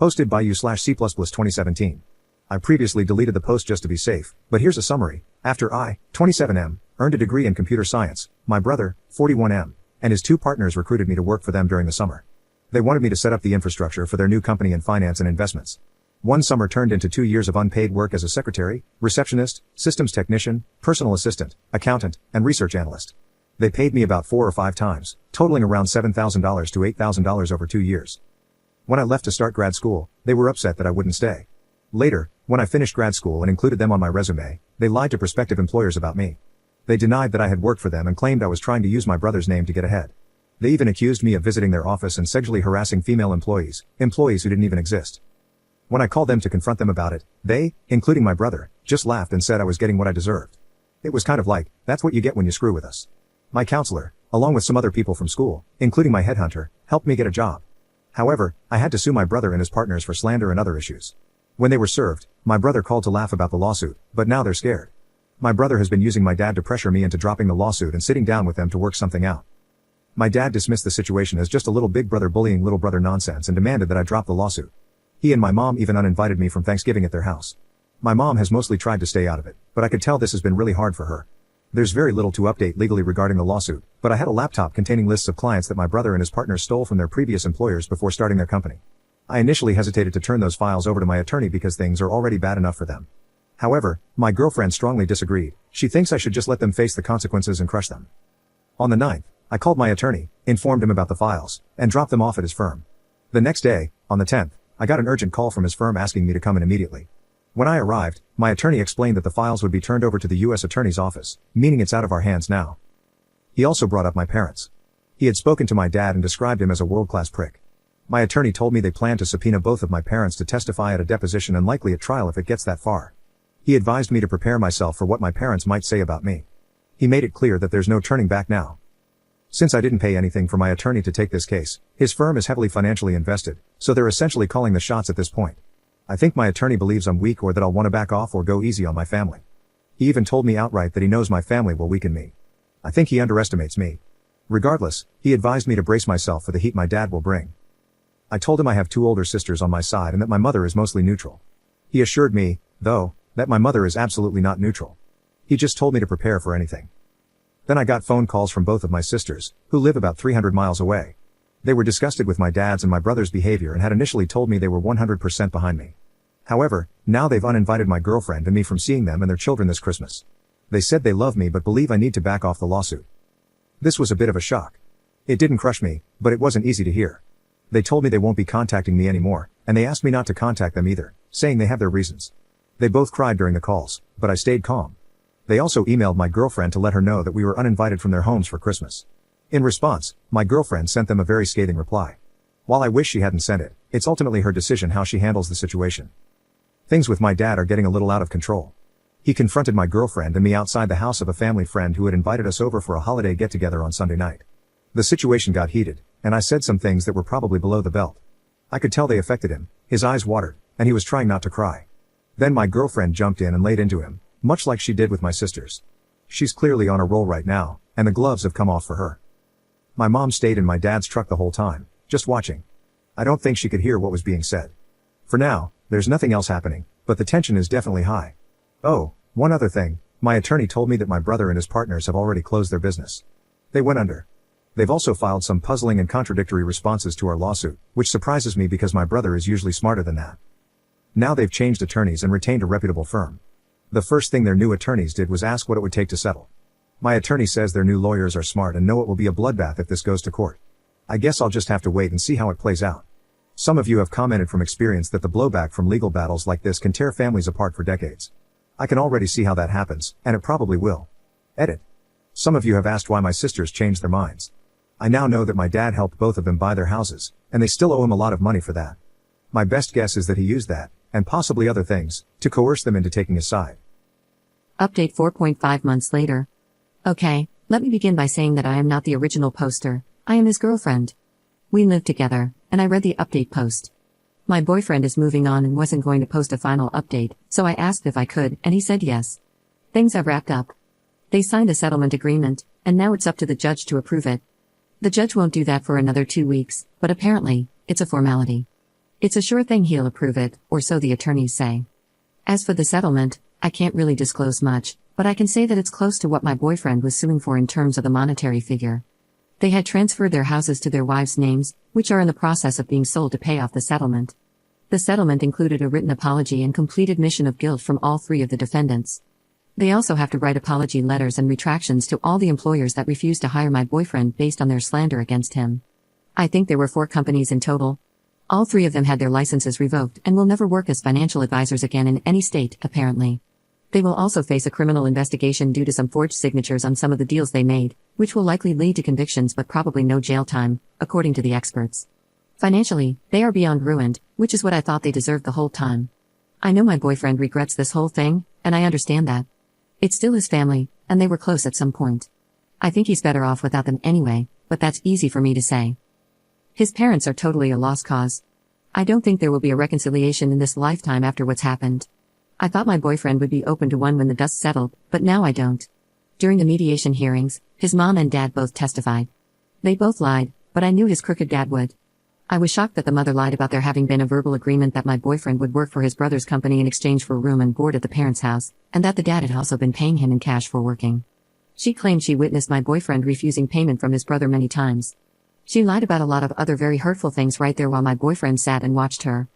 Posted by you/C++ 2017. I previously deleted the post just to be safe, but here's a summary. After I, 27M, earned a degree in computer science, my brother, 41M, and his two partners recruited me to work for them during the summer. They wanted me to set up the infrastructure for their new company in finance and investments. One summer turned into 2 years of unpaid work as a secretary, receptionist, systems technician, personal assistant, accountant, and research analyst. They paid me about 4 or 5 times, totaling around $7,000 to $8,000 over 2 years. When I left to start grad school, they were upset that I wouldn't stay. Later, when I finished grad school and included them on my resume, they lied to prospective employers about me. They denied that I had worked for them and claimed I was trying to use my brother's name to get ahead. They even accused me of visiting their office and sexually harassing female employees who didn't even exist. When I called them to confront them about it, they, including my brother, just laughed and said I was getting what I deserved. It was kind of like, that's what you get when you screw with us. My counselor, along with some other people from school, including my headhunter, helped me get a job. However, I had to sue my brother and his partners for slander and other issues. When they were served, my brother called to laugh about the lawsuit, but now they're scared. My brother has been using my dad to pressure me into dropping the lawsuit and sitting down with them to work something out. My dad dismissed the situation as just a little big brother bullying little brother nonsense and demanded that I drop the lawsuit. He and my mom even uninvited me from Thanksgiving at their house. My mom has mostly tried to stay out of it, but I could tell this has been really hard for her. There's very little to update legally regarding the lawsuit, but I had a laptop containing lists of clients that my brother and his partners stole from their previous employers before starting their company. I initially hesitated to turn those files over to my attorney because things are already bad enough for them. However, my girlfriend strongly disagreed. She thinks I should just let them face the consequences and crush them. On the 9th, I called my attorney, informed him about the files, and dropped them off at his firm. The next day, on the 10th, I got an urgent call from his firm asking me to come in immediately. When I arrived, my attorney explained that the files would be turned over to the U.S. Attorney's office, meaning it's out of our hands now. He also brought up my parents. He had spoken to my dad and described him as a world-class prick. My attorney told me they plan to subpoena both of my parents to testify at a deposition and likely at trial if it gets that far. He advised me to prepare myself for what my parents might say about me. He made it clear that there's no turning back now. Since I didn't pay anything for my attorney to take this case, his firm is heavily financially invested, so they're essentially calling the shots at this point. I think my attorney believes I'm weak or that I'll want to back off or go easy on my family. He even told me outright that he knows my family will weaken me. I think he underestimates me. Regardless, he advised me to brace myself for the heat my dad will bring. I told him I have 2 older sisters on my side and that my mother is mostly neutral. He assured me, though, that my mother is absolutely not neutral. He just told me to prepare for anything. Then I got phone calls from both of my sisters, who live about 300 miles away. They were disgusted with my dad's and my brother's behavior and had initially told me they were 100% behind me. However, now they've uninvited my girlfriend and me from seeing them and their children this Christmas. They said they love me but believe I need to back off the lawsuit. This was a bit of a shock. It didn't crush me, but it wasn't easy to hear. They told me they won't be contacting me anymore, and they asked me not to contact them either, saying they have their reasons. They both cried during the calls, but I stayed calm. They also emailed my girlfriend to let her know that we were uninvited from their homes for Christmas. In response, my girlfriend sent them a very scathing reply. While I wish she hadn't sent it, it's ultimately her decision how she handles the situation. Things with my dad are getting a little out of control. He confronted my girlfriend and me outside the house of a family friend who had invited us over for a holiday get-together on Sunday night. The situation got heated, and I said some things that were probably below the belt. I could tell they affected him, his eyes watered, and he was trying not to cry. Then my girlfriend jumped in and laid into him, much like she did with my sisters. She's clearly on a roll right now, and the gloves have come off for her. My mom stayed in my dad's truck the whole time, just watching. I don't think she could hear what was being said. For now, there's nothing else happening, but the tension is definitely high. Oh, one other thing, my attorney told me that my brother and his partners have already closed their business. They went under. They've also filed some puzzling and contradictory responses to our lawsuit, which surprises me because my brother is usually smarter than that. Now they've changed attorneys and retained a reputable firm. The first thing their new attorneys did was ask what it would take to settle. My attorney says their new lawyers are smart and know it will be a bloodbath if this goes to court. I guess I'll just have to wait and see how it plays out. Some of you have commented from experience that the blowback from legal battles like this can tear families apart for decades. I can already see how that happens, and it probably will. Edit. Some of you have asked why my sisters changed their minds. I now know that my dad helped both of them buy their houses, and they still owe him a lot of money for that. My best guess is that he used that, and possibly other things, to coerce them into taking his side. Update 4.5 months later. Okay, let me begin by saying that I am not the original poster. I am his girlfriend. We live together, and I read the update post. My boyfriend is moving on and wasn't going to post a final update, so I asked if I could, and he said yes. Things have wrapped up. They signed a settlement agreement, and now it's up to the judge to approve it. The judge won't do that for another 2 weeks, but apparently, it's a formality. It's a sure thing he'll approve it, or so the attorneys say. As for the settlement, I can't really disclose much, but I can say that it's close to what my boyfriend was suing for in terms of the monetary figure. They had transferred their houses to their wives' names, which are in the process of being sold to pay off the settlement. The settlement included a written apology and complete admission of guilt from all three of the defendants. They also have to write apology letters and retractions to all the employers that refused to hire my boyfriend based on their slander against him. I think there were 4 companies in total. All 3 of them had their licenses revoked and will never work as financial advisors again in any state, apparently. They will also face a criminal investigation due to some forged signatures on some of the deals they made, which will likely lead to convictions but probably no jail time, according to the experts. Financially, they are beyond ruined, which is what I thought they deserved the whole time. I know my boyfriend regrets this whole thing, and I understand that. It's still his family, and they were close at some point. I think he's better off without them anyway, but that's easy for me to say. His parents are totally a lost cause. I don't think there will be a reconciliation in this lifetime after what's happened. I thought my boyfriend would be open to one when the dust settled, but now I don't. During the mediation hearings, his mom and dad both testified. They both lied, but I knew his crooked dad would. I was shocked that the mother lied about there having been a verbal agreement that my boyfriend would work for his brother's company in exchange for room and board at the parents' house, and that the dad had also been paying him in cash for working. She claimed she witnessed my boyfriend refusing payment from his brother many times. She lied about a lot of other very hurtful things right there while my boyfriend sat and watched her.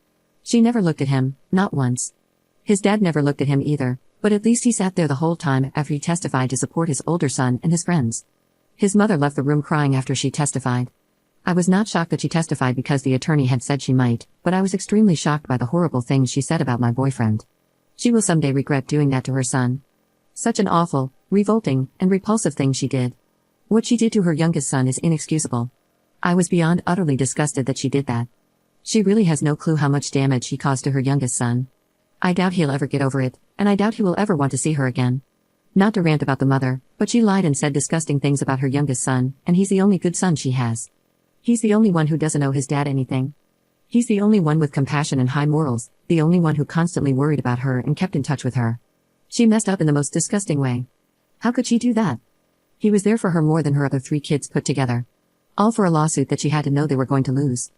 She never looked at him, not once. His dad never looked at him either, but at least he sat there the whole time after he testified to support his older son and his friends. His mother left the room crying after she testified. I was not shocked that she testified because the attorney had said she might, but I was extremely shocked by the horrible things she said about my boyfriend. She will someday regret doing that to her son. Such an awful, revolting, and repulsive thing she did. What she did to her youngest son is inexcusable. I was beyond utterly disgusted that she did that. She really has no clue how much damage she caused to her youngest son. I doubt he'll ever get over it, and I doubt he will ever want to see her again. Not to rant about the mother, but she lied and said disgusting things about her youngest son, and he's the only good son she has. He's the only one who doesn't owe his dad anything. He's the only one with compassion and high morals, the only one who constantly worried about her and kept in touch with her. She messed up in the most disgusting way. How could she do that? He was there for her more than her other 3 kids put together. All for a lawsuit that she had to know they were going to lose.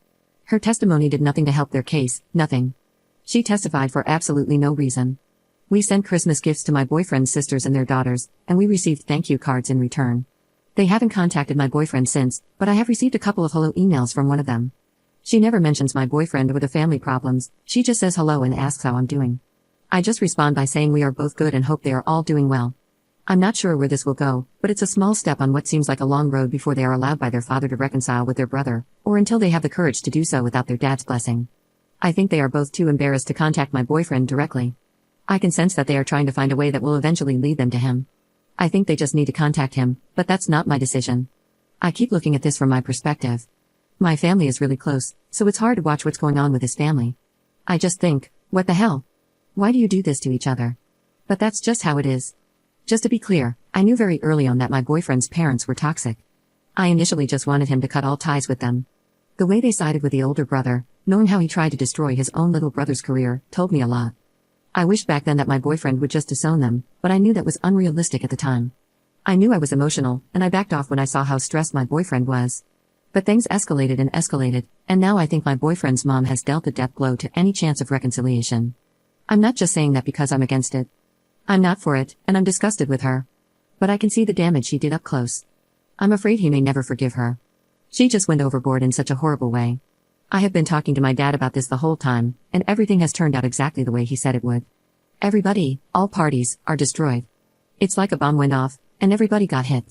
Her testimony did nothing to help their case, nothing. She testified for absolutely no reason. We sent Christmas gifts to my boyfriend's sisters and their daughters, and we received thank you cards in return. They haven't contacted my boyfriend since, but I have received a couple of hello emails from one of them. She never mentions my boyfriend or the family problems, she just says hello and asks how I'm doing. I just respond by saying we are both good and hope they are all doing well. I'm not sure where this will go, but it's a small step on what seems like a long road before they are allowed by their father to reconcile with their brother, or until they have the courage to do so without their dad's blessing. I think they are both too embarrassed to contact my boyfriend directly. I can sense that they are trying to find a way that will eventually lead them to him. I think they just need to contact him, but that's not my decision. I keep looking at this from my perspective. My family is really close, so it's hard to watch what's going on with his family. I just think, what the hell? Why do you do this to each other? But that's just how it is. Just to be clear, I knew very early on that my boyfriend's parents were toxic. I initially just wanted him to cut all ties with them. The way they sided with the older brother, knowing how he tried to destroy his own little brother's career, told me a lot. I wished back then that my boyfriend would just disown them, but I knew that was unrealistic at the time. I knew I was emotional, and I backed off when I saw how stressed my boyfriend was. But things escalated, and now I think my boyfriend's mom has dealt a death blow to any chance of reconciliation. I'm not just saying that because I'm against it. I'm not for it, and I'm disgusted with her. But I can see the damage she did up close. I'm afraid he may never forgive her. She just went overboard in such a horrible way. I have been talking to my dad about this the whole time, and everything has turned out exactly the way he said it would. Everybody, all parties, are destroyed. It's like a bomb went off, and everybody got hit.